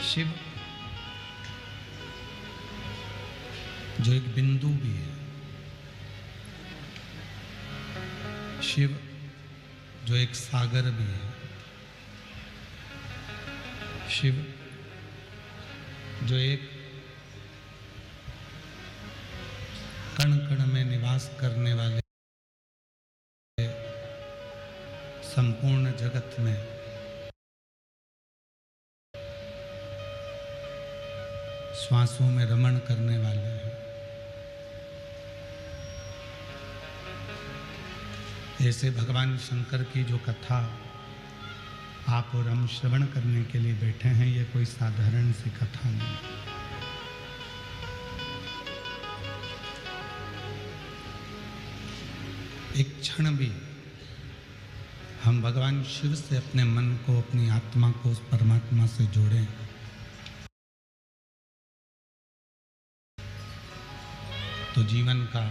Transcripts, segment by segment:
शिव जो एक बिंदु भी है, शिव जो एक सागर भी है, शिव जो एक कण कण में निवास करने वाले संपूर्ण जगत में श्वासों में रमण करने वाले हैं। ऐसे भगवान शंकर की जो कथा आप और हम श्रवण करने के लिए बैठे हैं, ये कोई साधारण सी कथा नहीं। एक क्षण भी हम भगवान शिव से अपने मन को, अपनी आत्मा को उस परमात्मा से जोड़ें तो जीवन का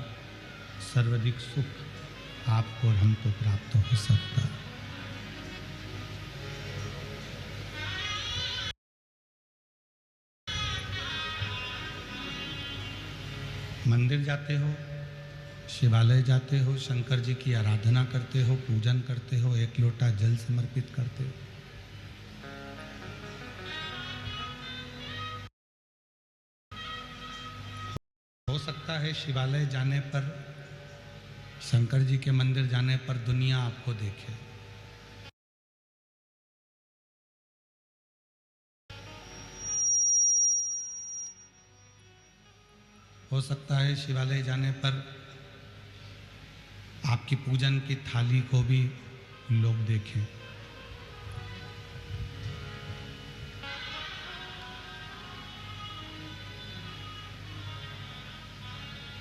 सर्वाधिक सुख आपको और हमको प्राप्त हो सकता है। मंदिर जाते हो, शिवालय जाते हो, शंकर जी की आराधना करते हो, पूजन करते हो, एक लोटा जल समर्पित करते हो। हो सकता है शिवालय जाने पर, शंकर जी के मंदिर जाने पर दुनिया आपको देखे, हो सकता है शिवालय जाने पर आपकी पूजन की थाली को भी लोग देखें।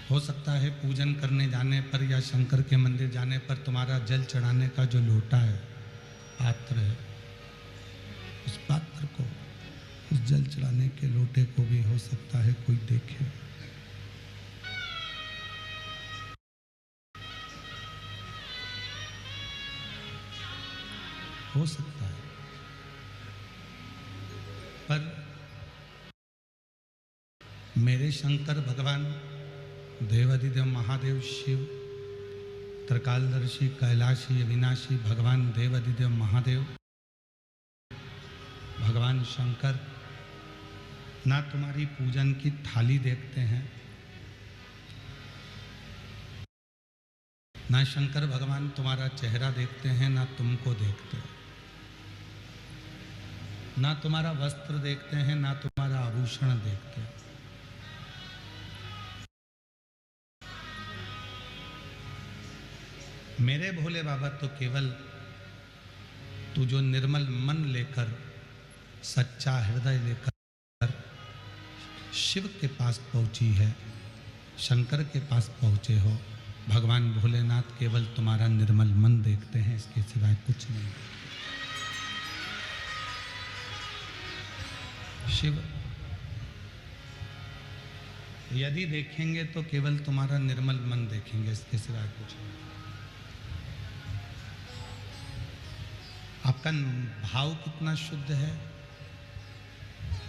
हो सकता है पूजन करने जाने पर या शंकर के मंदिर जाने पर तुम्हारा जल चढ़ाने का जो लोटा है, पात्र है, उस पात्र को, उस जल चढ़ाने के लोटे को भी हो सकता है कोई देखे। हो सकता है, पर मेरे शंकर भगवान देवाधिदेव महादेव शिव, त्रिकालदर्शी, कैलाशी, अविनाशी भगवान देवाधिदेव महादेव, भगवान शंकर ना तुम्हारी पूजन की थाली देखते हैं, ना शंकर भगवान तुम्हारा चेहरा देखते हैं, ना तुमको देखते हैं, ना तुम्हारा वस्त्र देखते हैं, ना तुम्हारा आभूषण देखते हैं। मेरे भोले बाबा तो केवल तू जो निर्मल मन लेकर, सच्चा हृदय लेकर शिव के पास पहुंची है, शंकर के पास पहुंचे हो, भगवान भोलेनाथ केवल तुम्हारा निर्मल मन देखते हैं, इसके सिवाय कुछ नहीं। शिव यदि देखेंगे तो केवल तुम्हारा निर्मल मन देखेंगे, इसके सिवाय कुछ नहीं। आपका भाव कितना शुद्ध है,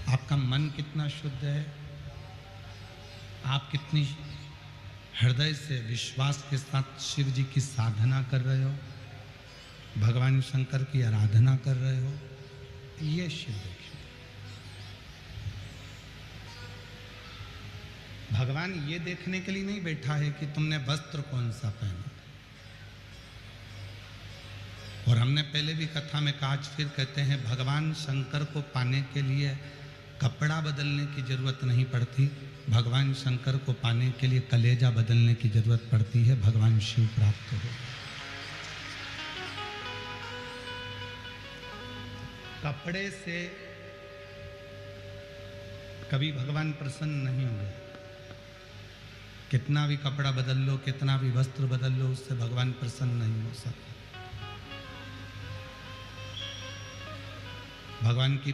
आपका मन कितना शुद्ध है, आप कितनी हृदय से विश्वास के साथ शिव जी की साधना कर रहे हो, भगवान शंकर की आराधना कर रहे हो, ये शिव देखिए। भगवान ये देखने के लिए नहीं बैठा है कि तुमने वस्त्र कौन सा पहना। और हमने पहले भी कथा में कहा, आज फिर कहते हैं, भगवान शंकर को पाने के लिए कपड़ा बदलने की जरूरत नहीं पड़ती, भगवान शंकर को पाने के लिए कलेजा बदलने की जरूरत पड़ती है, भगवान शिव प्राप्त हो। कपड़े से कभी भगवान प्रसन्न नहीं हुए। कितना भी कपड़ा बदल लो, कितना भी वस्त्र बदल लो, उससे भगवान प्रसन्न नहीं हो सकते। भगवान की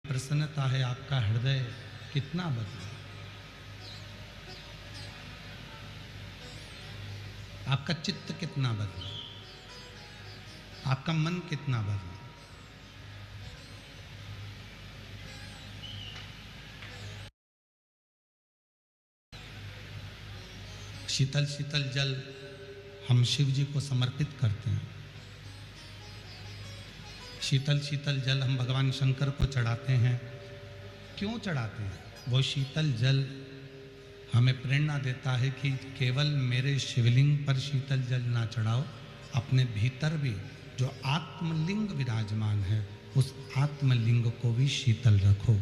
प्रसन्नता है आपका हृदय कितना बदला, आपका चित्त कितना बदला, आपका मन कितना बदला। शीतल शीतल जल हम शिव जी को समर्पित करते हैं। शीतल शीतल जल हम भगवान शंकर को चढ़ाते हैं। क्यों चढ़ाते हैं? वो शीतल जल हमें प्रेरणा देता है कि केवल मेरे शिवलिंग पर शीतल जल ना चढ़ाओ, अपने भीतर भी जो आत्मलिंग विराजमान है उस आत्मलिंग को भी शीतल रखो।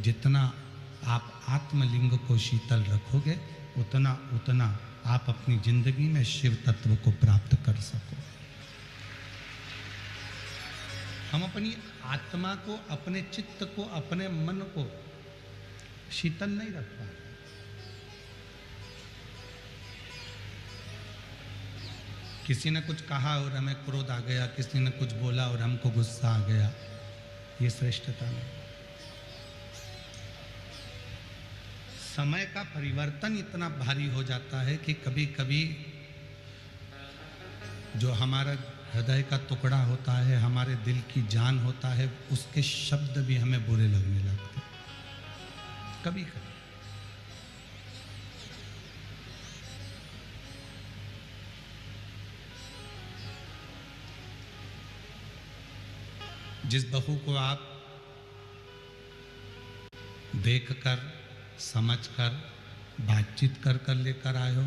जितना आप आत्मलिंग को शीतल रखोगे उतना उतना आप अपनी जिंदगी में शिव तत्व को प्राप्त कर सको। हम अपनी आत्मा को, अपने चित्त को, अपने मन को शीतल नहीं रख पाते। किसी ने कुछ कहा और हमें क्रोध आ गया, किसी ने कुछ बोला और हमको गुस्सा आ गया, ये श्रेष्ठता नहीं। समय का परिवर्तन इतना भारी हो जाता है कि कभी कभी जो हमारा हृदय का टुकड़ा होता है, हमारे दिल की जान होता है, उसके शब्द भी हमें बुरे लगने लगते हैं कभी कभी। जिस बहू को आप देखकर, समझकर, बातचीत कर कर लेकर आए हो,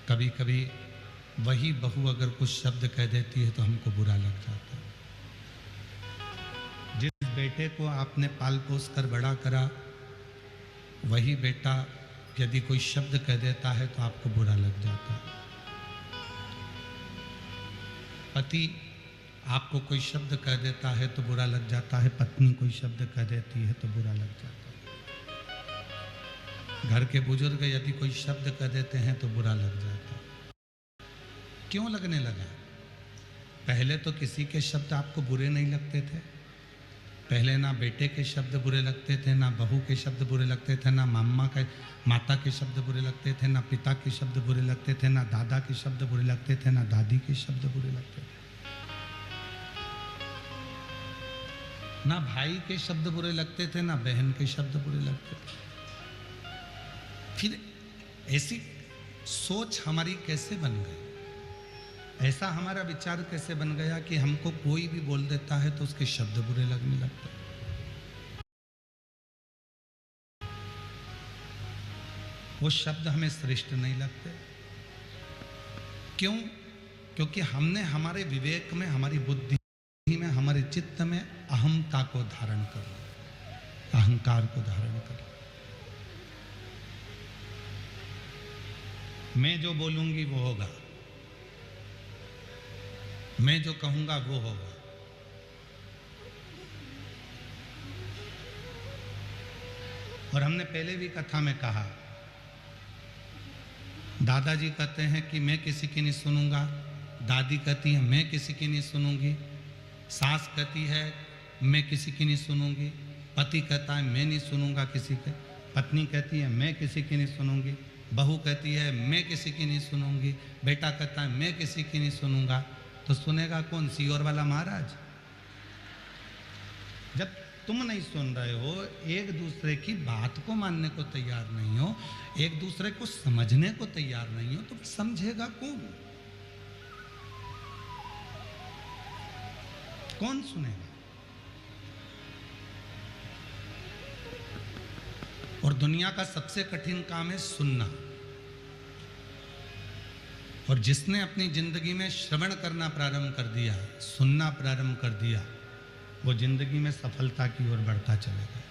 कभी कभी वही बहू अगर कुछ शब्द कह देती है तो हमको बुरा लग जाता है। जिस बेटे को आपने पाल पोस कर बड़ा करा, वही बेटा यदि कोई शब्द कह देता है तो आपको बुरा लग जाता है। पति आपको कोई शब्द कह देता है तो बुरा लग जाता है, पत्नी कोई शब्द कह देती है तो बुरा लग जाता है। घर के बुजुर्ग यदि कोई शब्द कह देते हैं तो बुरा लग जाता है। क्यों लगने लगा? पहले तो किसी के शब्द आपको बुरे नहीं लगते थे। पहले ना बेटे के शब्द बुरे लगते थे, ना बहू के शब्द बुरे लगते थे, ना माता के शब्द बुरे लगते थे, ना पिता के शब्द बुरे लगते थे, ना दादा के शब्द बुरे लगते थे, ना दादी के शब्द बुरे लगते थे, ना भाई के शब्द बुरे लगते थे, ना बहन के शब्द बुरे लगते थे। फिर ऐसी सोच हमारी कैसे बन गई? ऐसा हमारा विचार कैसे बन गया कि हमको कोई भी बोल देता है तो उसके शब्द बुरे लगने लगते हैं। वो शब्द हमें श्रेष्ठ नहीं लगते। क्यों? क्योंकि हमने हमारे विवेक में, हमारी बुद्धि में, हमारे चित्त में अहमता को धारण कर लिया, अहंकार को धारण कर लिया। मैं जो बोलूंगी वो होगा, मैं जो कहूंगा वो होगा। और हमने पहले भी कथा में कहा, दादाजी कहते हैं कि मैं किसी की नहीं सुनूंगा, दादी कहती है मैं किसी की नहीं सुनूंगी, सास कहती है मैं किसी की नहीं सुनूंगी, पति कहता है मैं नहीं सुनूंगा किसी के, पत्नी कहती है मैं किसी की नहीं सुनूंगी, बहू कहती है मैं किसी की नहीं सुनूंगी, बेटा कहता है मैं किसी की नहीं सुनूंगा। तो सुनेगा कौन? सीओर वाला महाराज। जब तुम नहीं सुन रहे हो, एक दूसरे की बात को मानने को तैयार नहीं हो, एक दूसरे को समझने को तैयार नहीं हो, तो समझेगा कौन? कौन सुनेगा? और दुनिया का सबसे कठिन काम है सुनना। और जिसने अपनी जिंदगी में श्रवण करना प्रारंभ कर दिया, सुनना प्रारंभ कर दिया, वो जिंदगी में सफलता की ओर बढ़ता चलेगा।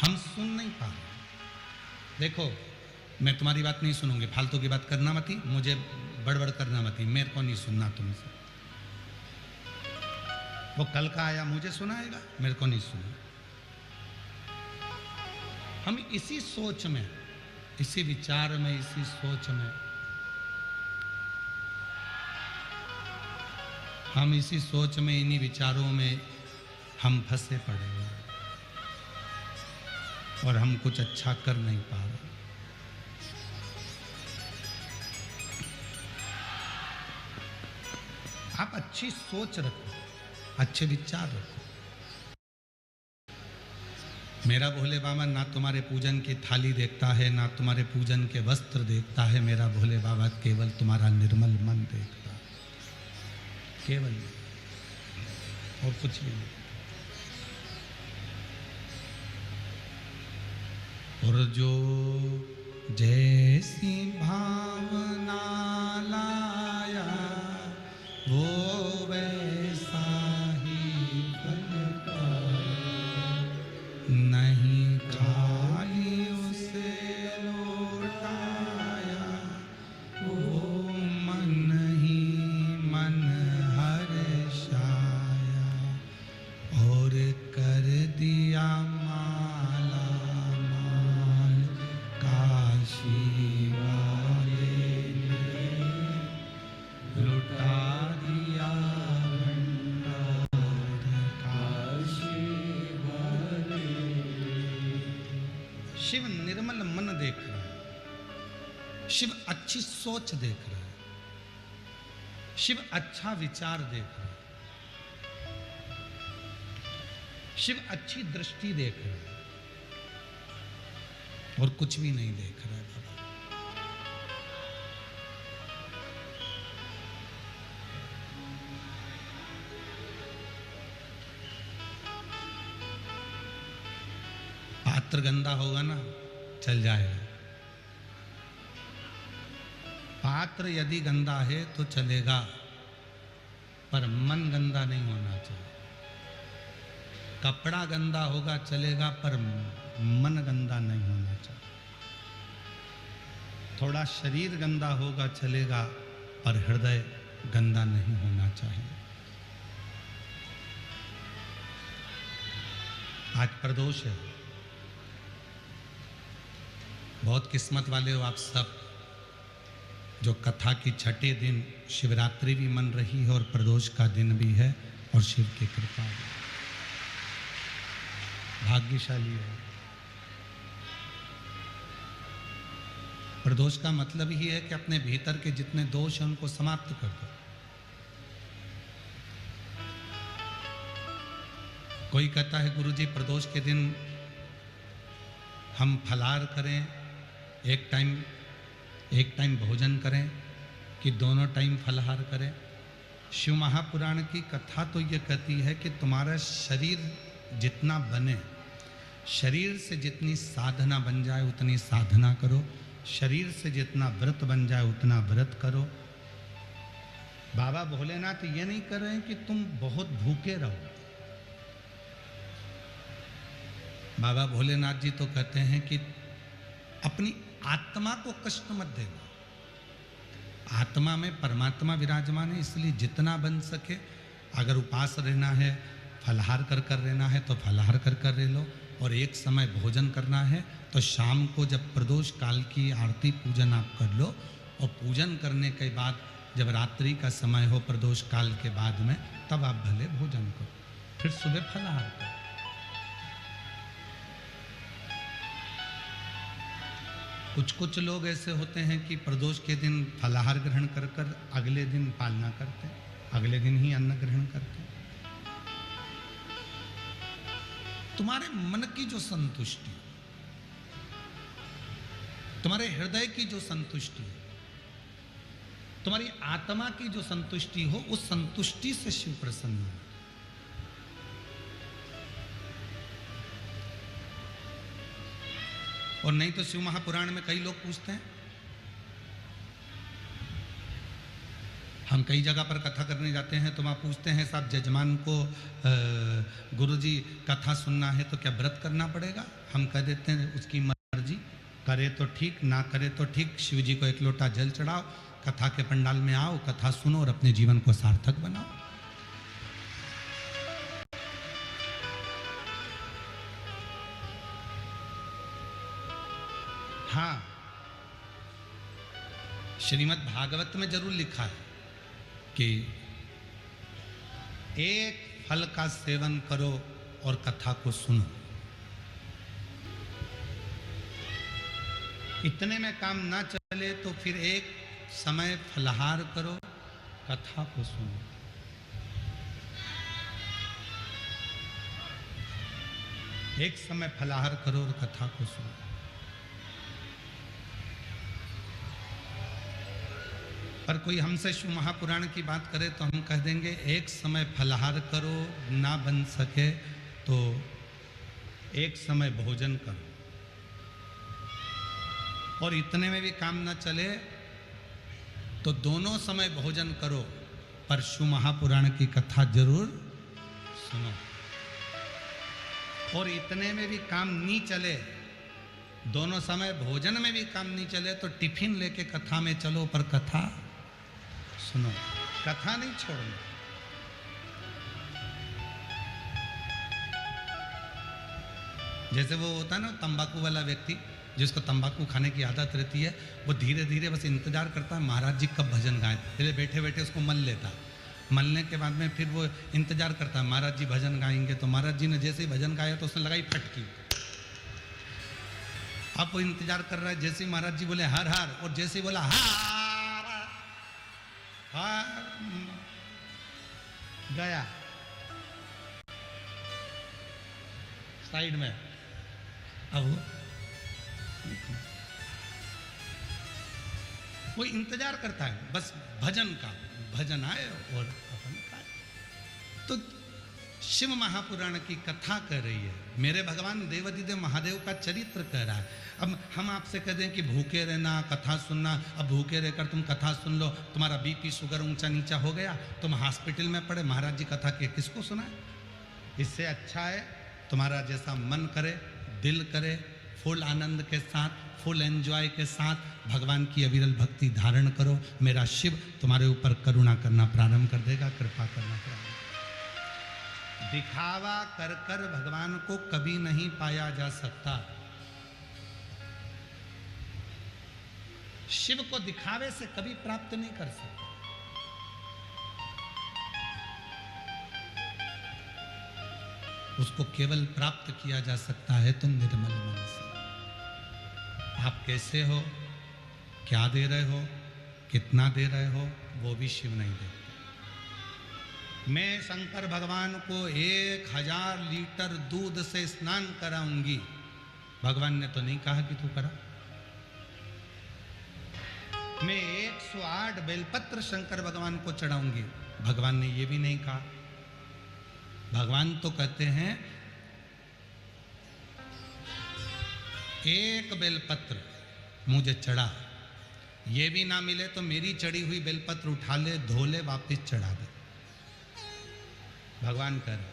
हम सुन नहीं पा रहे। देखो, मैं तुम्हारी बात नहीं सुनूंगी, फालतू की बात करना मती, मुझे बड़बड़ करना मती, मेरे को नहीं सुनना तुमसे। वो कल का आया मुझे सुनाएगा, मेरे को नहीं सुना। हम इसी सोच में, इसी विचार में, इसी सोच में, हम इसी सोच में, इन्हीं विचारों में हम फंसे पड़े हैं और हम कुछ अच्छा कर नहीं पा रहे। आप अच्छी सोच रखो, अच्छे विचार रखो। मेरा भोले बाबा ना तुम्हारे पूजन की थाली देखता है, ना तुम्हारे पूजन के वस्त्र देखता है। मेरा भोले बाबा केवल तुम्हारा निर्मल मन देखता है, केवल, और कुछ भी नहीं। और जो जैसी भावना लाया वो वैसा ही फल पाए, नहीं खाली उसे लौटाया वो मन ही मन हर्षाया, और कर दिया माला माल काशी वाले ने, लुटा दिया भंडार काशी वाले ने। शिव निर्मल मन देख रहा है, शिव अच्छी सोच देख रहा है, शिव अच्छा विचार देख रहा है, शिव अच्छी दृष्टि देख रहा है, और कुछ भी नहीं देख रहा है बाबा। पात्र गंदा होगा ना चल जाएगा, पात्र यदि गंदा है तो चलेगा, पर मन गंदा नहीं होना चाहिए। कपड़ा गंदा होगा चलेगा, पर मन गंदा नहीं होना चाहिए। थोड़ा शरीर गंदा होगा चलेगा, पर हृदय गंदा नहीं होना चाहिए। आज प्रदोष है, बहुत किस्मत वाले हो आप सब, जो कथा की छठे दिन शिवरात्रि भी मन रही है और प्रदोष का दिन भी है, और शिव की कृपा भी, भाग्यशाली है। प्रदोष का मतलब ही है कि अपने भीतर के जितने दोष हैं उनको समाप्त कर दो। कोई कहता है गुरुजी प्रदोष के दिन हम फलाहार करें, एक टाइम भोजन करें, कि दोनों टाइम फलाहार करें। शिव महापुराण की कथा तो ये कहती है कि तुम्हारा शरीर जितना बने, शरीर से जितनी साधना बन जाए उतनी साधना करो, शरीर से जितना व्रत बन जाए उतना व्रत करो। बाबा भोलेनाथ ये नहीं कर रहे हैं कि तुम बहुत भूखे रहो। बाबा भोलेनाथ जी तो कहते हैं कि अपनी आत्मा को कष्ट मत देना। आत्मा में परमात्मा विराजमान है, इसलिए जितना बन सके, अगर उपास रहना है, फलाहार कर कर रहना है तो फलाहार कर कर रह लो, और एक समय भोजन करना है तो शाम को जब प्रदोष काल की आरती पूजन आप कर लो, और पूजन करने के बाद जब रात्रि का समय हो प्रदोष काल के बाद में, तब आप भले भोजन करो, फिर सुबह फलाहार करो। कुछ लोग ऐसे होते हैं कि प्रदोष के दिन फलाहार ग्रहण कर कर अगले दिन पालना करते हैं, अगले दिन ही अन्न ग्रहण करते हैं। तुम्हारे मन की जो संतुष्टि, तुम्हारे हृदय की जो संतुष्टि, तुम्हारी आत्मा की जो संतुष्टि हो, उस संतुष्टि से शिव प्रसन्न हो। और नहीं तो शिव महापुराण में कई लोग पूछते हैं, हम कई जगह पर कथा करने जाते हैं तो वहाँ पूछते हैं साहब जजमान को गुरुजी कथा सुनना है तो क्या व्रत करना पड़ेगा? हम कह देते हैं उसकी मर्जी, करे तो ठीक, ना करे तो ठीक। शिव जी को एक लोटा जल चढ़ाओ, कथा के पंडाल में आओ, कथा सुनो और अपने जीवन को सार्थक बनाओ। हाँ, श्रीमद् भागवत में जरूर लिखा है कि एक फल का सेवन करो और कथा को सुनो। इतने में काम ना चले तो फिर एक समय फलाहार करो, कथा को सुनो। एक समय फलाहार करो और कथा को सुनो। पर कोई हमसे शिव महापुराण की बात करे तो हम कह देंगे एक समय फलाहार करो, ना बन सके तो एक समय भोजन करो, और इतने में भी काम ना चले तो दोनों समय भोजन करो, पर शिव महापुराण की कथा जरूर सुनो। और इतने में भी काम नहीं चले, दोनों समय भोजन में भी काम नहीं चले तो टिफिन लेके कथा में चलो, पर कथा सुनो, कथा नहीं छोड़ना। जैसे वो होता है ना तंबाकू वाला व्यक्ति, जिसको तंबाकू खाने की आदत रहती है, वो धीरे धीरे बस इंतजार करता है महाराज जी कब भजन गाएं, पहले बैठे बैठे उसको मल लेता, मलने के बाद में फिर वो इंतजार करता है महाराज जी भजन गाएंगे, तो महाराज जी ने जैसे ही भजन गाया तो उसने लगाई फटकी। अब वो इंतजार कर रहा है, जैसे ही महाराज जी बोले हर हर, और जैसे ही बोला हार हार, गया साइड में। अब वो इंतजार करता है बस भजन का, भजन आए और अपन खाए। तो शिव महापुराण की कथा कर रही है, मेरे भगवान देवाधिदेव महादेव का चरित्र कह रहा है। अब हम आपसे कह दें कि भूखे रहना, कथा सुनना, अब भूखे रहकर तुम कथा सुन लो, तुम्हारा बीपी शुगर ऊंचा नीचा हो गया, तुम हॉस्पिटल में पड़े, महाराज जी कथा के किसको सुनाए? इससे अच्छा है तुम्हारा जैसा मन करे, दिल करे, फुल आनंद के साथ, फुल एंजॉय के साथ भगवान की अविरल भक्ति धारण करो। मेरा शिव तुम्हारे ऊपर करुणा करना प्रारंभ कर देगा, कृपा करना प्रारंभ। दिखावा कर कर भगवान को कभी नहीं पाया जा सकता। शिव को दिखावे से कभी प्राप्त नहीं कर सकते। उसको केवल प्राप्त किया जा सकता है तो निर्मल मन से। आप कैसे हो, क्या दे रहे हो, कितना दे रहे हो, वो भी शिव नहीं देते। मैं शंकर भगवान को 1000 लीटर दूध से स्नान कराऊंगी, भगवान ने तो नहीं कहा कि तू करा। मैं 108 बेलपत्र शंकर भगवान को चढ़ाऊंगी, भगवान ने ये भी नहीं कहा। भगवान तो कहते हैं एक बेलपत्र मुझे चढ़ा, ये भी ना मिले तो मेरी चढ़ी हुई बेलपत्र उठा ले, धो ले, वापिस चढ़ा दे, भगवान कह रहे।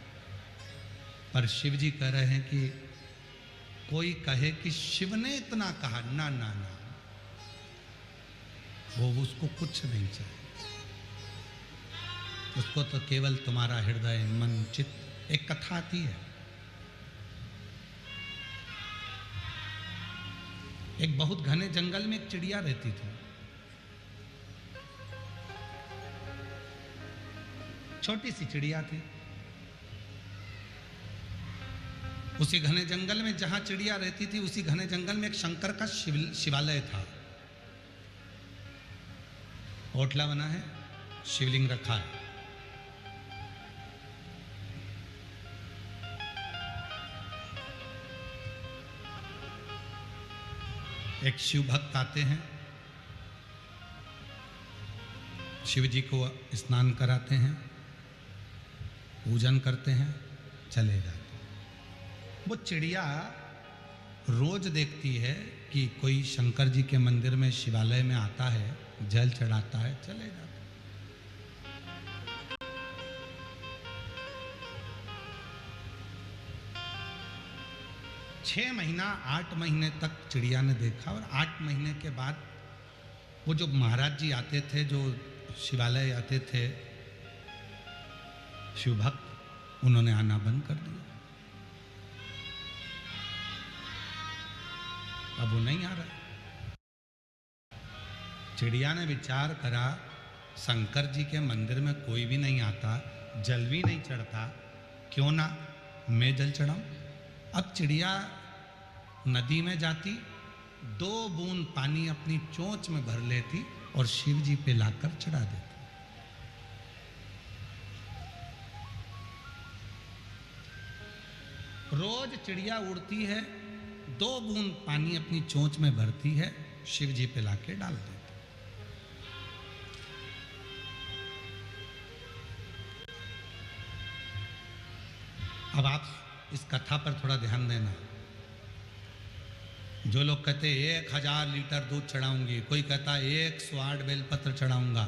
पर शिव जी कह रहे हैं कि कोई कहे कि शिव ने इतना कहा, ना ना ना, वो उसको कुछ नहीं चाहिए, उसको तो केवल तुम्हारा हृदय, मन, चित्त। एक कथा आती है, एक बहुत घने जंगल में एक चिड़िया रहती थी, छोटी सी चिड़िया थी। उसी घने जंगल में जहां चिड़िया रहती थी, उसी घने जंगल में एक शंकर का शिवालय था। ओटला बना है, शिवलिंग रखा है। एक शिव भक्त आते हैं, शिव जी को स्नान कराते हैं, पूजन करते हैं, चले जाते हैं। वो चिड़िया रोज देखती है कि कोई शंकर जी के मंदिर में, शिवालय में आता है, जल चढ़ाता है, चले जाते हैं। 6 महीना 8 महीने तक चिड़िया ने देखा, और 8 महीने के बाद वो जो महाराज जी आते थे, जो शिवालय आते थे शिव भक्त, उन्होंने आना बंद कर दिया। अब वो नहीं आ रहा। चिड़िया ने विचार करा, शंकर जी के मंदिर में कोई भी नहीं आता, जल भी नहीं चढ़ता, क्यों ना मैं जल चढ़ाऊं। अब चिड़िया नदी में जाती, 2 बूंद पानी अपनी चोंच में भर लेती और शिव जी पे लाकर चढ़ा देती। रोज चिड़िया उड़ती है, 2 बूंद पानी अपनी चोंच में भरती है, शिव जी पे लाके डाल देती। अब आप इस कथा पर थोड़ा ध्यान देना। जो लोग कहते 1000 लीटर दूध चढ़ाऊंगी, कोई कहता है 108 बेलपत्र चढ़ाऊंगा,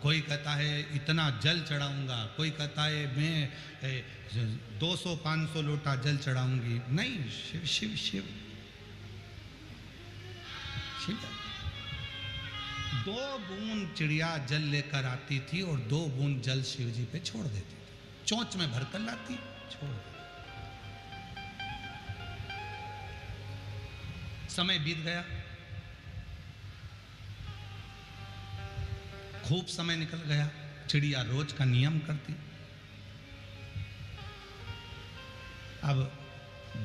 कोई कहता है इतना जल चढ़ाऊंगा, कोई कहता है मैं 200-500 लोटा जल चढ़ाऊंगी। नहीं, शिव शिव शिव शिव। 2 बूंद चिड़िया जल लेकर आती थी और 2 बूंद जल शिव जी पे छोड़ देती थी, चोंच में भरकर लाती, छोड़ देती। समय बीत गया, खूब समय निकल गया, चिड़िया रोज का नियम करती। अब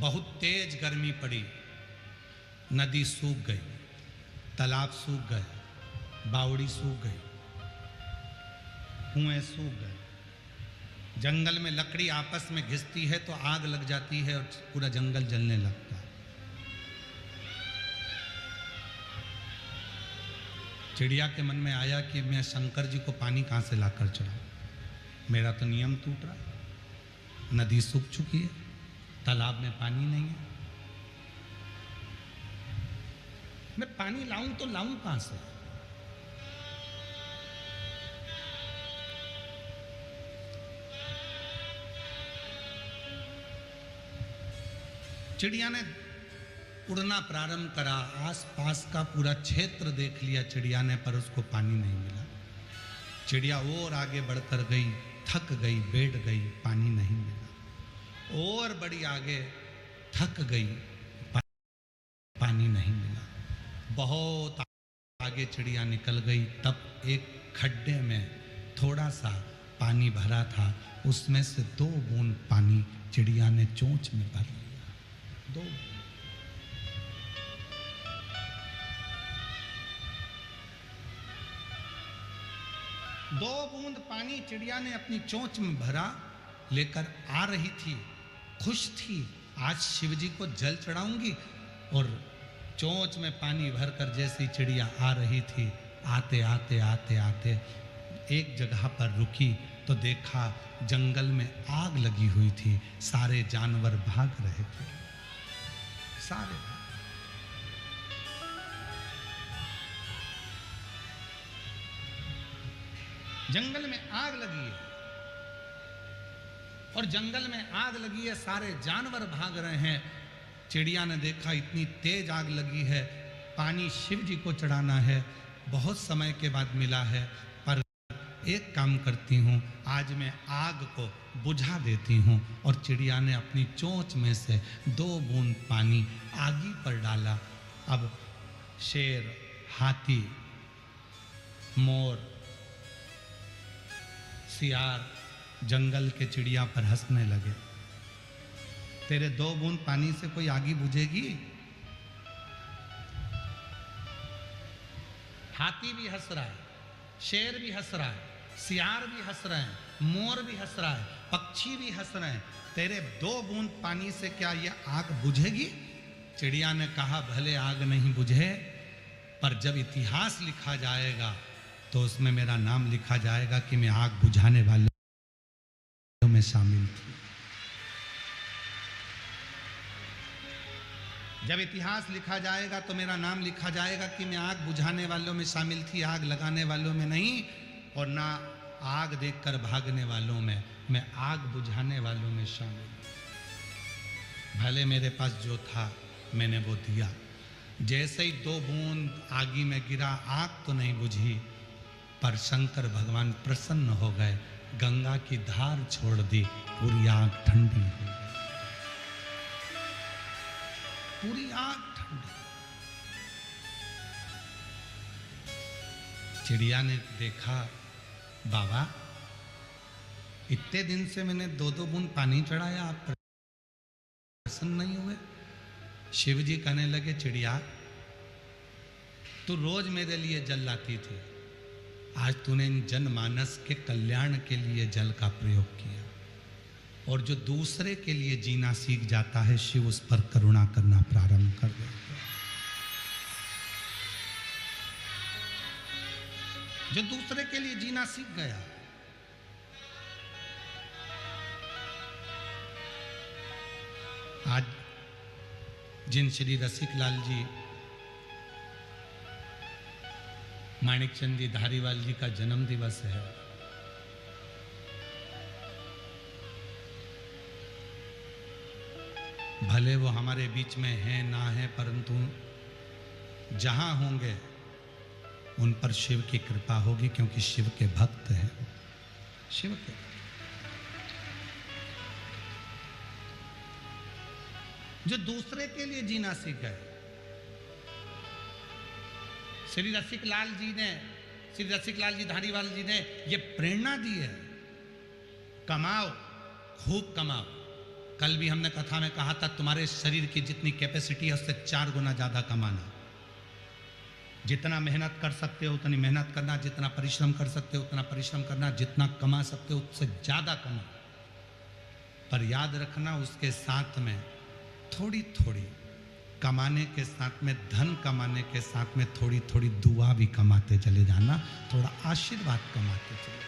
बहुत तेज गर्मी पड़ी, नदी सूख गई, तालाब सूख गए, बावड़ी सूख गई, कुएं सूख गए। जंगल में लकड़ी आपस में घिसती है तो आग लग जाती है और पूरा जंगल जलने लगता है। चिड़िया के मन में आया कि मैं शंकर जी को पानी कहाँ से लाकर चढ़ाऊं, मेरा तो नियम टूट रहा है। नदी सूख चुकी है, तालाब में पानी नहीं है, मैं पानी लाऊं तो लाऊं कहां से? चिड़िया ने उड़ना प्रारंभ करा, आसपास का पूरा क्षेत्र देख लिया चिड़िया ने, पर उसको पानी नहीं मिला। चिड़िया और आगे बढ़कर गई, थक गई, बैठ गई, पानी नहीं मिला। और बड़ी आगे थक गई, पानी नहीं मिला। बहुत आगे चिड़िया निकल गई, तब एक खड्डे में थोड़ा सा पानी भरा था, उसमें से 2 बूंद पानी चिड़िया ने चोंच में भर लिया। 2 बूंद पानी चिड़िया ने अपनी चोंच में भरा, लेकर आ रही थी, खुश थी, आज शिव जी को जल चढ़ाऊंगी। और चोंच में पानी भरकर जैसी चिड़िया आ रही थी, आते आते आते आते एक जगह पर रुकी तो देखा जंगल में आग लगी हुई थी, सारे जानवर भाग रहे थे, सारे। जंगल में आग लगी है और जंगल में आग लगी है, सारे जानवर भाग रहे हैं। चिड़िया ने देखा इतनी तेज आग लगी है, पानी शिव जी को चढ़ाना है, बहुत समय के बाद मिला है, पर एक काम करती हूँ, आज मैं आग को बुझा देती हूँ। और चिड़िया ने अपनी चोंच में से 2 बूंद पानी आगी पर डाला। अब शेर, हाथी, मोर, सियार जंगल के चिड़िया पर हंसने लगे। तेरे 2 बूंद पानी से कोई आगी बुझेगी? हाथी भी हंस रहा है, शेर भी हंस रहा है, सियार भी हंस रहे हैं, मोर भी हंस रहा है, पक्षी भी हंस रहे हैं। तेरे 2 बूंद पानी से क्या यह आग बुझेगी? चिड़िया ने कहा भले आग नहीं बुझे, पर जब इतिहास लिखा जाएगा तो उसमें मेरा नाम लिखा जाएगा कि मैं आग बुझाने वालों में शामिल थी। जब इतिहास लिखा जाएगा तो मेरा नाम लिखा जाएगा कि मैं आग बुझाने वालों में शामिल थी, आग लगाने वालों में नहीं, और ना आग देखकर भागने वालों में, मैं आग बुझाने वालों में शामिल। भले मेरे पास जो था मैंने वो दिया। जैसे ही 2 बूंद आगी में गिरा, आग तो नहीं बुझी, पर शंकर भगवान प्रसन्न हो गए, गंगा की धार छोड़ दी, पूरी आग ठंडी हो गई, पूरी आग ठंडी। चिड़िया ने देखा, बाबा इतने दिन से मैंने 2-2 बूंद पानी चढ़ाया, आप प्रसन्न नहीं हुए? शिव जी कहने लगे, चिड़िया तू रोज मेरे लिए जल लाती थी, आज तूने जनमानस के कल्याण के लिए जल का प्रयोग किया, और जो दूसरे के लिए जीना सीख जाता है, शिव उस पर करुणा करना प्रारंभ कर देते हैं। जो दूसरे के लिए जीना सीख गया, आज जिन श्री रसिकलाल जी, माणिकचंद जी धारीवाल जी का जन्म दिवस है, भले वो हमारे बीच में हैं ना हैं, परंतु जहां होंगे उन पर शिव की कृपा होगी, क्योंकि शिव के भक्त हैं। शिव के जो दूसरे के लिए जीना सीख गए। श्री रसिकलाल जी धारीवाल जी ने ये प्रेरणा दी है, कमाओ, खूब कमाओ। कल भी हमने कथा में कहा था, तुम्हारे शरीर की जितनी कैपेसिटी है उससे 4 गुना ज्यादा कमाना। जितना मेहनत कर सकते हो उतनी मेहनत करना, जितना परिश्रम कर सकते हो उतना परिश्रम करना, जितना कमा सकते हो उससे ज्यादा कमा। पर याद रखना, उसके साथ में थोड़ी थोड़ी कमाने के साथ में, धन कमाने के साथ में थोड़ी थोड़ी दुआ भी कमाते चले जाना, थोड़ा आशीर्वाद कमाते चले।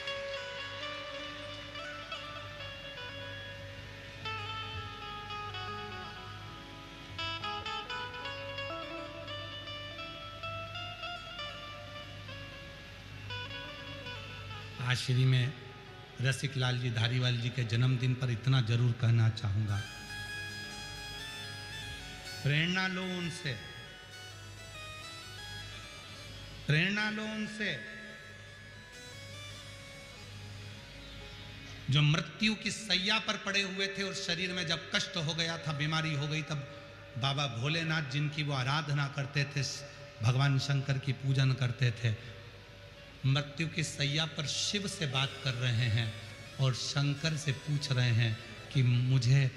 आज श्री में रसिकलाल जी धारीवाल जी के जन्मदिन पर इतना जरूर कहना चाहूंगा, प्रेरणा लो उनसे, प्रेरणा लो उनसे। जो मृत्यु की सैया पर पड़े हुए थे और शरीर में जब कष्ट हो गया था, बीमारी हो गई, तब बाबा भोलेनाथ जिनकी वो आराधना करते थे, भगवान शंकर की पूजन करते थे, मृत्यु की सैया पर शिव से बात कर रहे हैं और शंकर से पूछ रहे हैं कि मुझे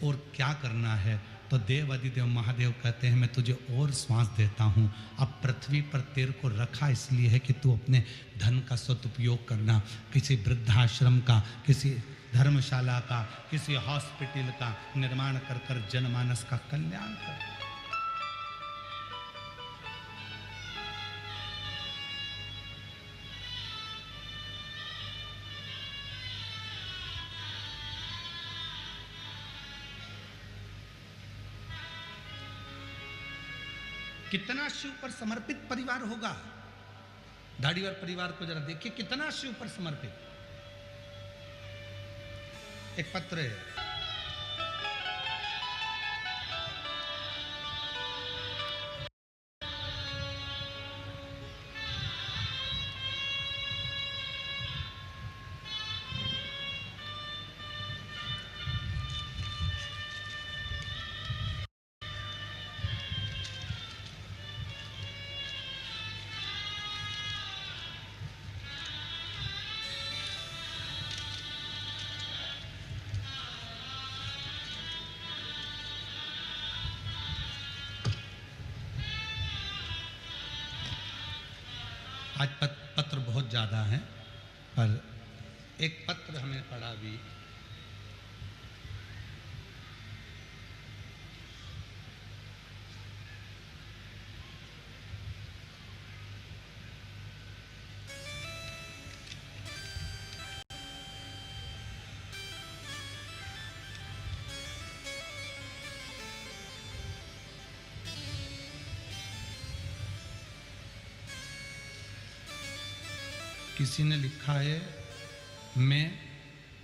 और क्या करना है। तो देव अधिदेव महादेव कहते हैं, मैं तुझे और श्वास देता हूँ। अब पृथ्वी पर तेरे को रखा इसलिए है कि तू अपने धन का सदुपयोग करना, किसी वृद्धाश्रम का, किसी धर्मशाला का, किसी हॉस्पिटल का निर्माण कर कर जनमानस का कल्याण कर। कितना शिव पर समर्पित परिवार होगा। धारीवाल परिवार को जरा देखिए, कितना शिव पर समर्पित। एक पत्र है, आज पत्र बहुत ज़्यादा हैं, पर एक पत्र हमें पढ़ा भी। किसी ने लिखा है, मैं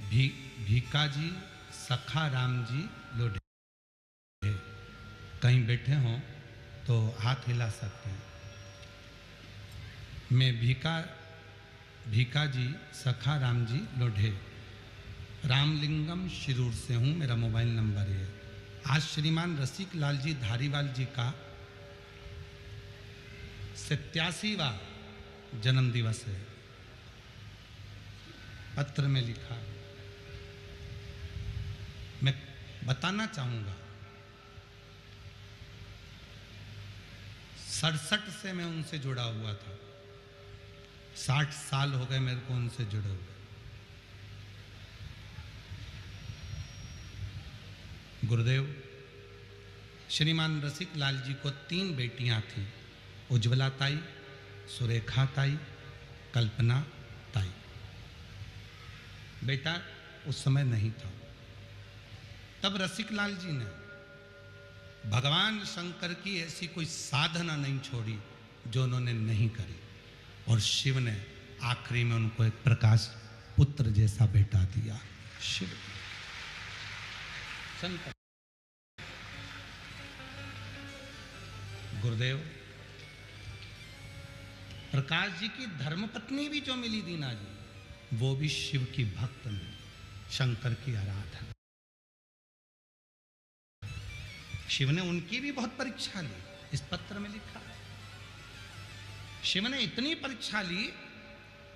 भीकाजी सखा राम जी लोढ़े। कहीं बैठे हों तो हाथ हिला सकते हैं। मैं भीकाजी सखा राम जी लोढ़े, रामलिंगम शिरूर से हूँ, मेरा मोबाइल नंबर है। आज श्रीमान रसिकलाल जी धारीवाल जी का 87वां जन्म दिवस है। पत्र में लिखा, मैं बताना चाहूंगा, 67 से मैं उनसे जुड़ा हुआ था। 60 साल हो गए मेरे को उनसे जुड़े हुए। गुरुदेव, श्रीमान रसिक लाल जी को 3 बेटियां थी, उज्ज्वला ताई, सुरेखा ताई, कल्पना ताई। बेटा उस समय नहीं था। तब रसिक लाल जी ने भगवान शंकर की ऐसी कोई साधना नहीं छोड़ी जो उन्होंने नहीं करी, और शिव ने आखिरी में उनको एक प्रकाश पुत्र जैसा बेटा दिया। शिव शंकर। गुरुदेव, प्रकाश जी की धर्मपत्नी भी जो मिली दीना जी, वो भी शिव की भक्त मिली, शंकर की आराधना। शिव ने उनकी भी बहुत परीक्षा ली, इस पत्र में लिखा है। शिव ने इतनी परीक्षा ली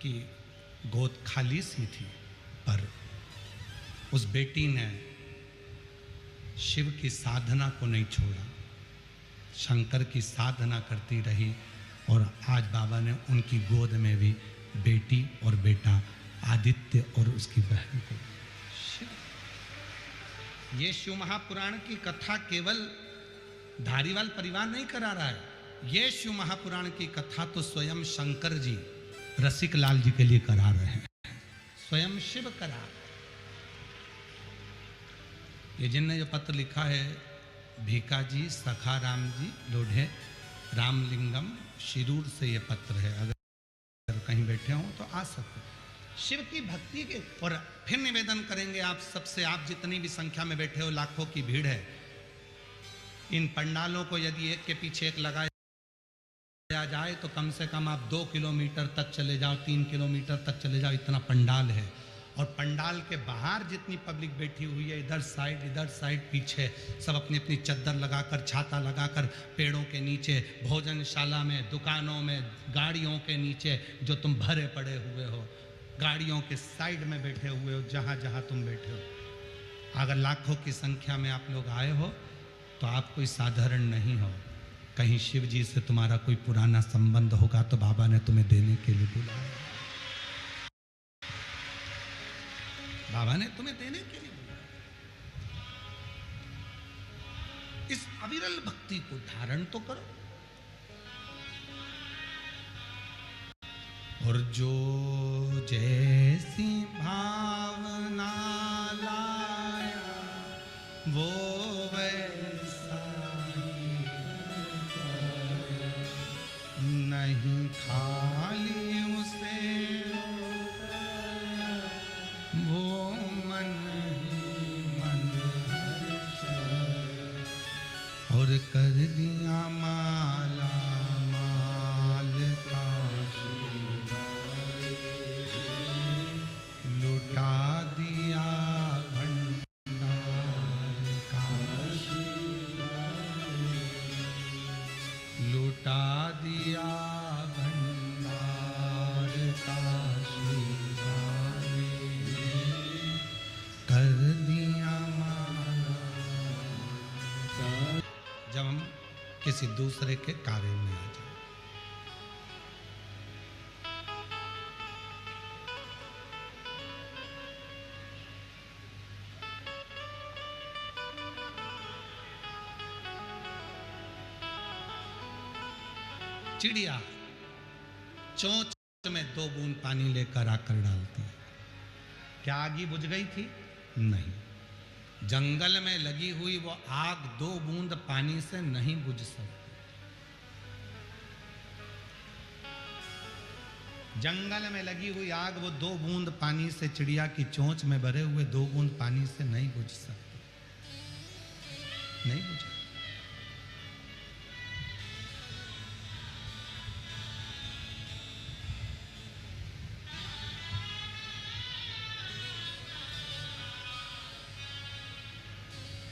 कि गोद खाली सी थी, पर उस बेटी ने शिव की साधना को नहीं छोड़ा, शंकर की साधना करती रही, और आज बाबा ने उनकी गोद में भी बेटी और बेटा आदित्य और उसकी बहन को। ये शिव महापुराण की कथा केवल धारीवाल परिवार नहीं करा रहा है, ये शिव महापुराण की कथा तो स्वयं शंकर जी रसिक लाल जी के लिए करा रहे हैं, स्वयं शिव करा। ये जिनने जो पत्र लिखा है, भीका जी, सखा राम जी, लोढ़े रामलिंगम, शिरूर से ये पत्र है। अगर कहीं बैठे हो तो आ सकते। शिव की भक्ति के, और फिर निवेदन करेंगे आप सबसे, आप जितनी भी संख्या में बैठे हो, लाखों की भीड़ है, इन पंडालों को यदि एक के पीछे एक लगाया जाए तो कम से कम आप 2 किलोमीटर तक चले जाओ, 3 किलोमीटर तक चले जाओ, इतना पंडाल है। और पंडाल के बाहर जितनी पब्लिक बैठी हुई है, इधर साइड पीछे, सब अपनी अपनी चद्दर लगाकर, छाता लगाकर, पेड़ों के नीचे, भोजनशाला में, दुकानों में, गाड़ियों के नीचे, जो तुम भरे पड़े हुए हो, गाड़ियों के साइड में बैठे हुए हो, जहाँ जहाँ तुम बैठे हो। अगर लाखों की संख्या में आप लोग आए हो तो आप कोई साधारण नहीं हो। कहीं शिव जी से तुम्हारा कोई पुराना संबंध होगा तो बाबा ने तुम्हें देने के लिए बुलाया, बाबा ने तुम्हें देने के लिए बुलाया। इस अविरल भक्ति को धारण तो करो। और जो जैसी भावना लाया वो वैसा नहीं, खाली उसे वो मन ही मन, और कर दिया माला माल का, लुटा दिया भंडार का, लुटा दिया भंडार का, कर दिया माला। जब हम किसी दूसरे के कार्य में आ जाए, चिड़िया चोंच में 2 बूंद पानी लेकर आकर डालती है, क्या आग बुझ गई थी? नहीं। जंगल में लगी हुई वो आग 2 बूंद पानी से नहीं बुझ सकती। जंगल में लगी हुई आग वो 2 बूंद पानी से, चिड़िया की चोंच में भरे हुए 2 बूंद पानी से नहीं बुझ सकती, नहीं बुझा।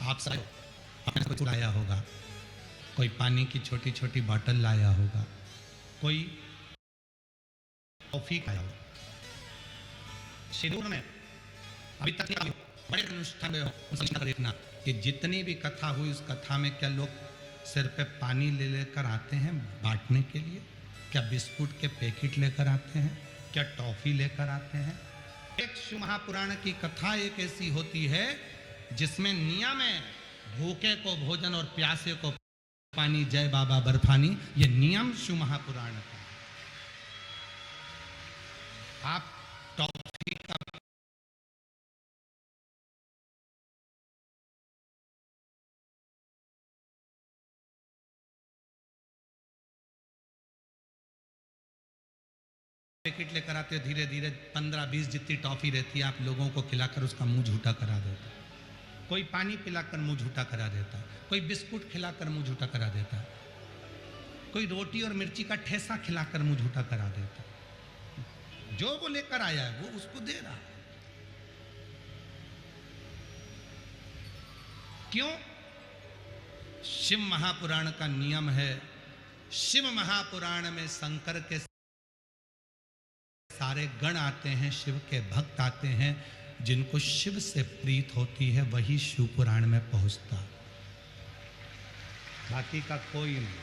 आप सब आपने कुछ लाया होगा, कोई पानी की छोटी छोटी बोतल लाया होगा, कोई कॉफी खाया होगा। सिंदूर में अभी तक बड़े अनुष्ठान में हो देखना कि जितनी भी कथा हुई, उस कथा में क्या लोग सिर पे पानी ले लेकर आते हैं बांटने के लिए? क्या बिस्कुट के पैकेट लेकर आते हैं? क्या टॉफी लेकर आते हैं? एक शिव महापुराण की कथा एक ऐसी होती है जिसमें नियम है भूखे को भोजन और प्यासे को पानी, जय बाबा बर्फानी, ये नियम शिव महापुराण का। आप टॉफी का पैकेट लेकर आते हो, धीरे धीरे 15-20 जितनी टॉफी रहती है, आप लोगों को खिलाकर उसका मुंह झूठा करा देता। कोई पानी पिलाकर मुंह झूठा करा देता, कोई बिस्कुट खिलाकर मुंह झूठा करा देता, कोई रोटी और मिर्ची का ठेसा खिलाकर मुंह झूठा करा देता। जो वो लेकर आया है वो उसको दे रहा है। क्यों? शिव महापुराण का नियम है। शिव महापुराण में शंकर के सारे गण आते हैं, शिव के भक्त आते हैं, जिनको शिव से प्रीत होती है वही शिव पुराण में पहुंचता, बाकी का कोई नहीं।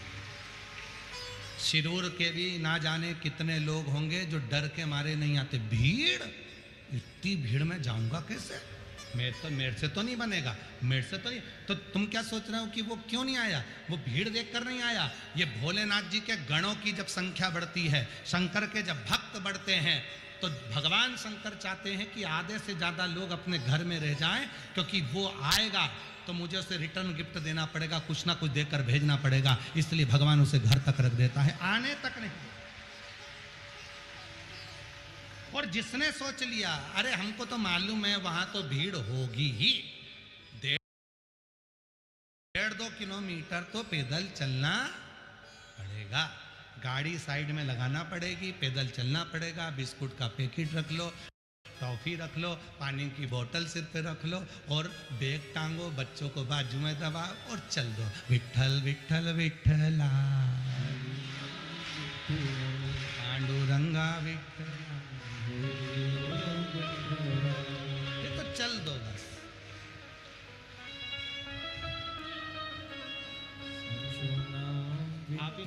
शिरूर के भी ना जाने कितने लोग होंगे जो डर के मारे नहीं आते। भीड़, इतनी भीड़ में जाऊंगा कैसे, मेरे से तो नहीं बनेगा, मेरे से तो नहीं। तो तुम क्या सोच रहे हो कि वो क्यों नहीं आया? वो भीड़ देखकर नहीं आया। ये भोलेनाथ जी के गणों की जब संख्या बढ़ती है, शंकर के जब भक्त बढ़ते हैं, तो भगवान शंकर चाहते हैं कि आधे से ज्यादा लोग अपने घर में रह जाएं, क्योंकि वो आएगा तो मुझे उसे रिटर्न गिफ्ट देना पड़ेगा, कुछ ना कुछ देकर भेजना पड़ेगा। इसलिए भगवान उसे घर तक रख देता है, आने तक नहीं। और जिसने सोच लिया अरे हमको तो मालूम है वहां तो भीड़ होगी ही, 1.5-2 किलोमीटर तो पैदल चलना पड़ेगा, गाड़ी साइड में लगाना पड़ेगी, पैदल चलना पड़ेगा, बिस्कुट का पैकेट रख लो, टॉफी रख लो, पानी की बोतल सिर पे रख लो और बैग टांगो, बच्चों को बाजू में दबाओ और चल दो। विठ्ठल विठ्ठल विठ्ठला, पांडुरंगा विठ्ठल, ये तो चल दो बस। आप ही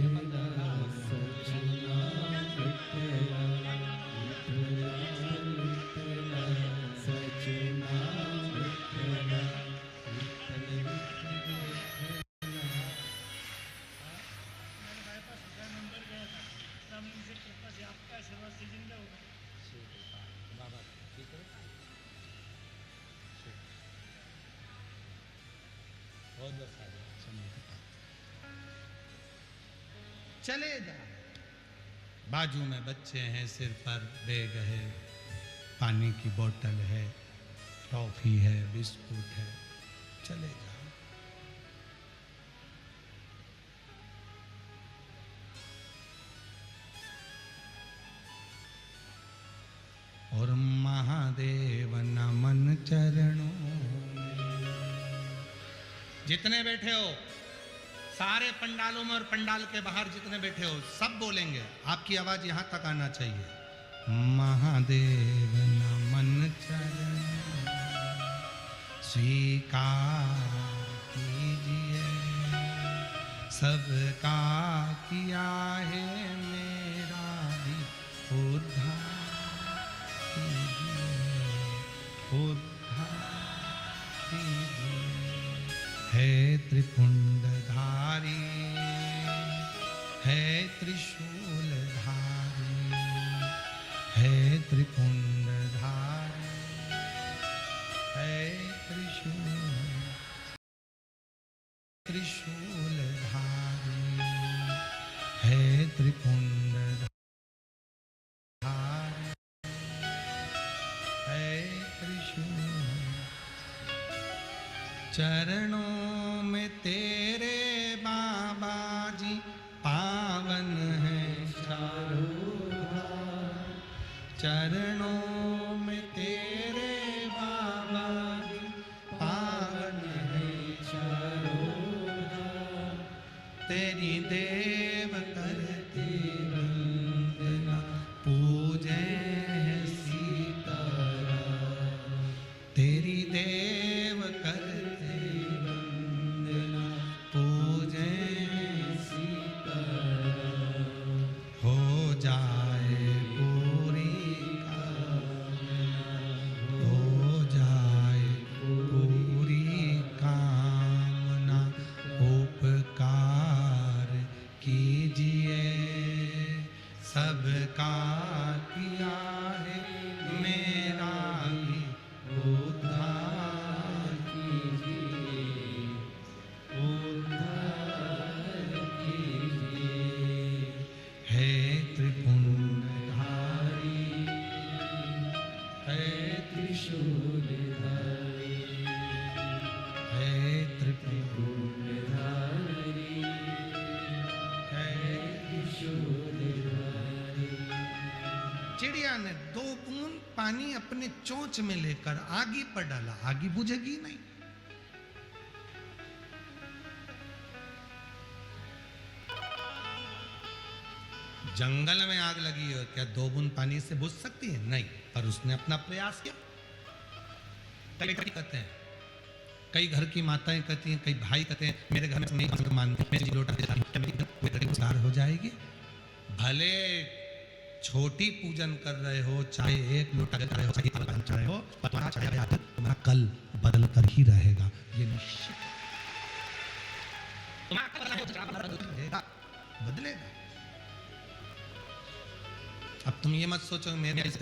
चले जा। बाजू में बच्चे हैं, सिर पर बैग है, पानी की बोतल है, टॉफी है, बिस्कुट है, चले जाओ। और महादेव नमन चरणों में। जितने बैठे हो सारे पंडालों में और पंडाल के बाहर जितने बैठे हो सब बोलेंगे, आपकी आवाज यहां तक आना चाहिए। महादेव नमन चरण स्वीकार कीजिए, सबका किया है मेरा भी उद्धार कीजिए, उद्धार कीजिए। है त्रिपुंडधारी, है त्रिशूलधारी, है त्रिपुंडधारी, है त्रिशूलधारी, है त्रिपुंडधारी, है त्रिशूल। चरणों में तेरे बाबा जी पावन है चारों धाम, चरणों में तेरे बाबा जी पावन है चारों धाम। तेरी देव करते वंदना, पूजे सीताराम। तेरी देव करते वंदना, पूजे सीताराम। हो जाए पूरी कामना, हो जाए पूरी कामना। पानी अपने चोंच में लेकर आगी पर डाला, आगी बुझेगी नहीं। जंगल में आग लगी है, क्या 2 बूंद पानी से बुझ सकती है? नहीं, पर उसने अपना प्रयास किया। कहते हैं, कई घर की माताएं कहती हैं, कई भाई कहते हैं, मेरे घर में मानते लोटा हो जाएगी। भले छोटी पूजन कर रहे हो, चाहे 1 लोटा कर रहे हो, चाहे रहे हो, तुम्हारा कल बदल कर ही रहेगा, ये निश्चित बदलेगा। अब तुम ये मत सोचो मेरे इस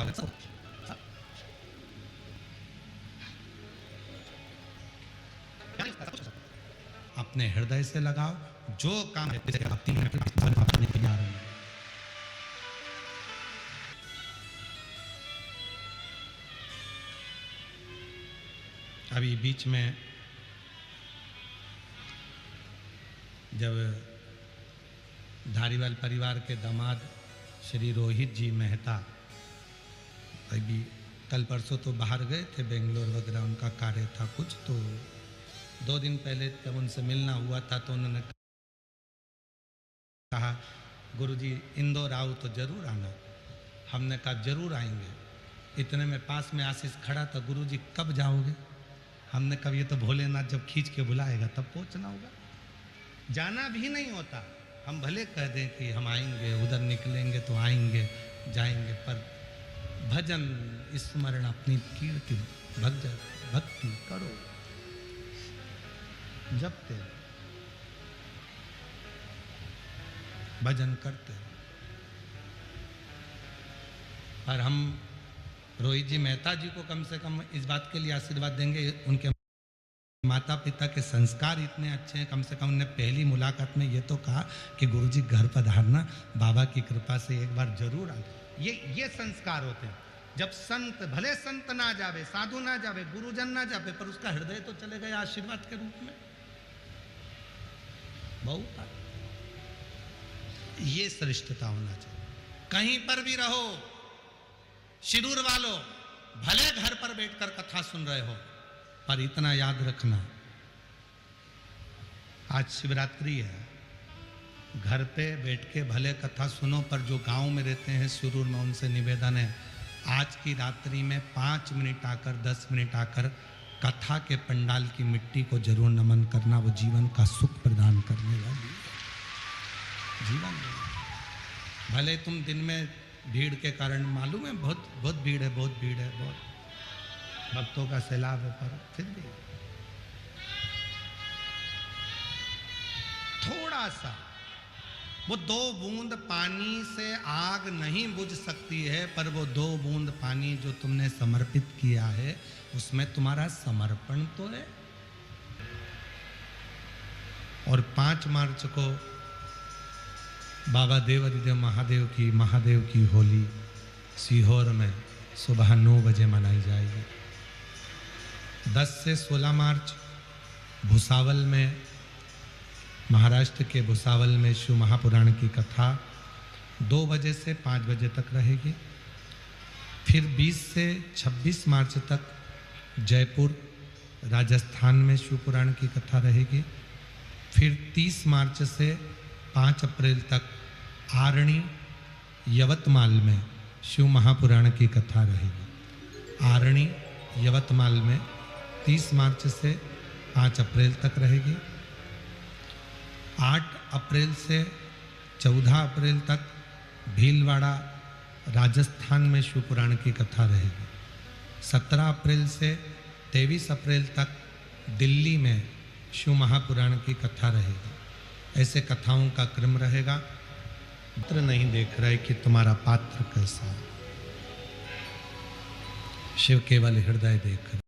अपने हृदय से लगाओ, जो काम है अभी बीच में जब धारीवाल परिवार के दामाद श्री रोहित जी मेहता अभी कल परसों तो बाहर गए थे, बेंगलोर वगैरह उनका कार्य था कुछ, तो 2 दिन पहले जब उनसे मिलना हुआ था तो उन्होंने कहा गुरुजी इंदौर आओ तो जरूर आना। हमने कहा जरूर आएंगे। इतने में पास में आशीष खड़ा था, गुरुजी कब जाओगे? हमने कहा ये तो भोलेनाथ जब खींच के बुलाएगा तब पहुंचना होगा, जाना भी नहीं होता। हम भले कह दें कि हम आएंगे, उधर निकलेंगे तो आएंगे जाएंगे, पर भजन स्मरण अपनी कीर्ति भक्ति करो, जपते भजन करते। और हम रोहित जी मेहता जी को कम से कम इस बात के लिए आशीर्वाद देंगे, उनके माता पिता के संस्कार इतने अच्छे हैं, कम से कम उन्हें पहली मुलाकात में ये तो कहा कि गुरुजी घर पधारना, बाबा की कृपा से एक बार जरूर आना। ये संस्कार होते हैं। जब संत, भले संत ना जावे, साधु ना जावे, गुरुजन ना जावे, पर उसका हृदय तो चले गया आशीर्वाद के रूप में, बहुत ये श्रेष्ठता होना चाहिए। कहीं पर भी रहो, शिरूर वालों, भले घर पर बैठकर कथा सुन रहे हो, पर इतना याद रखना, आज शिवरात्रि है, घर पे बैठ के भले कथा सुनो, पर जो गांव में रहते हैं शिरूर में, उनसे निवेदन है आज की रात्रि में 5 मिनट आकर, 10 मिनट आकर कथा के पंडाल की मिट्टी को जरूर नमन करना, वो जीवन का सुख प्रदान करने वाली है। जीवन भले तुम दिन में भीड़ के कारण, मालूम है बहुत भीड़ है, बहुत भीड़ है, बहुत भक्तों का सैलाब है, पर फिर भी थोड़ा सा, वो 2 बूंद पानी से आग नहीं बुझ सकती है, पर वो 2 बूंद पानी जो तुमने समर्पित किया है, उसमें तुम्हारा समर्पण तो है। और 5 मार्च को बाबा देवाधिदेव महादेव की होली सीहोर में सुबह 9 बजे मनाई जाएगी। 10 से 16 मार्च भुसावल में, महाराष्ट्र के भुसावल में शिव महापुराण की कथा 2 बजे से 5 बजे तक रहेगी। फिर 20 से 26 मार्च तक जयपुर राजस्थान में शिव पुराण की कथा रहेगी। फिर 30 मार्च से 5 अप्रैल तक आरणी यवतमाल में शिव महापुराण की कथा रहेगी। आरणी यवतमाल में 30 मार्च से 5 अप्रैल तक रहेगी। 8 अप्रैल से 14 अप्रैल तक भीलवाड़ा राजस्थान में शिव पुराण की कथा रहेगी। 17 अप्रैल से 23 अप्रैल तक दिल्ली में शिव महापुराण की कथा रहेगी। ऐसे कथाओं का क्रम रहेगा। पात्र नहीं देख रहे कि तुम्हारा पात्र कैसा है, शिव केवल हृदय देख रहे।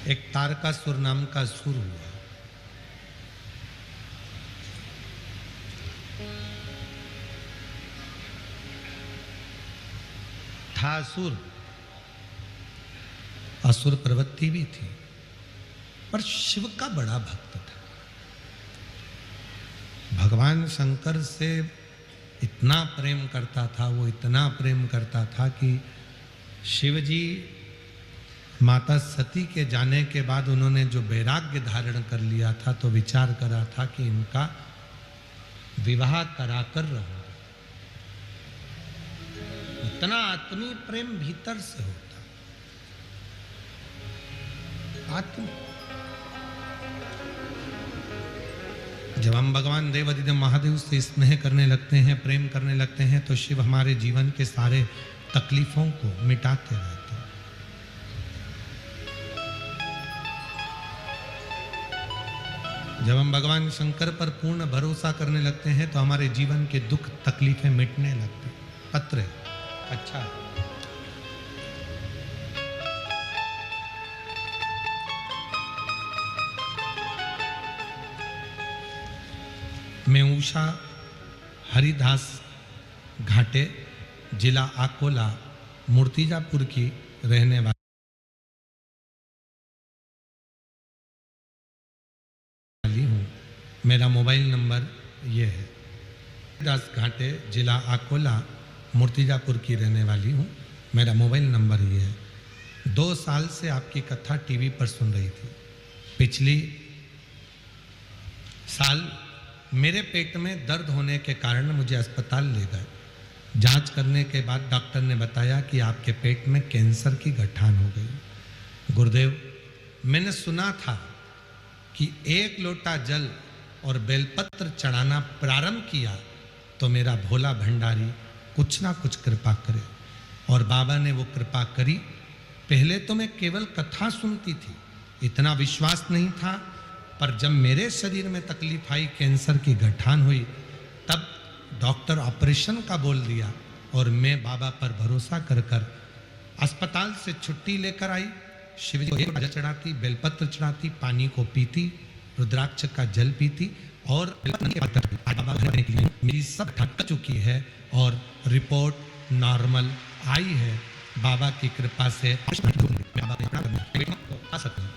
एक तारकासुर नाम का असुर हुआ। था असुर, असुर प्रवृत्ति भी थी, पर शिव का बड़ा भक्त था। भगवान शंकर से इतना प्रेम करता था, वो इतना प्रेम करता था कि शिव जी माता सती के जाने के बाद उन्होंने जो वैराग्य धारण कर लिया था, तो विचार करा था कि इनका विवाह कराकर रहूं। इतना आत्मीय प्रेम भीतर से होता, आत्म। जब हम भगवान देवाधिदेव महादेव से स्नेह करने लगते हैं, प्रेम करने लगते हैं, तो शिव हमारे जीवन के सारे तकलीफों को मिटाते रहते हैं। जब हम भगवान शंकर पर पूर्ण भरोसा करने लगते हैं, तो हमारे जीवन के दुख तकलीफें मिटने लगती हैं। पत्र अच्छा है। मैं उषा हरिदास घाटे, जिला अकोला, मूर्तिजापुर की रहने वाली हूँ। मेरा मोबाइल नंबर ये है। हरिदास घाटे, जिला अकोला, मूर्तिजापुर की रहने वाली हूँ। मेरा मोबाइल नंबर ये है। 2 साल से आपकी कथा टीवी पर सुन रही थी। पिछली साल मेरे पेट में दर्द होने के कारण मुझे अस्पताल ले गए। जांच करने के बाद डॉक्टर ने बताया कि आपके पेट में कैंसर की गठान हो गई। गुरुदेव, मैंने सुना था कि 1 लोटा जल और बेलपत्र चढ़ाना प्रारंभ किया तो मेरा भोला भंडारी कुछ ना कुछ कृपा करे, और बाबा ने वो कृपा करी। पहले तो मैं केवल कथा सुनती थी, इतना विश्वास नहीं था, पर जब मेरे शरीर में तकलीफ आई, कैंसर की गठान हुई, तब डॉक्टर ऑपरेशन का बोल दिया, और मैं बाबा पर भरोसा कर कर अस्पताल से छुट्टी लेकर आई। शिव जी को 1 लोटा जल चढ़ाती, बेलपत्र चढ़ाती, पानी को पीती, रुद्राक्ष का जल पीती, और बाबा के लिए मेरी सब थक चुकी है और रिपोर्ट नॉर्मल आई है। बाबा की कृपा से बाबा आ सकते हैं।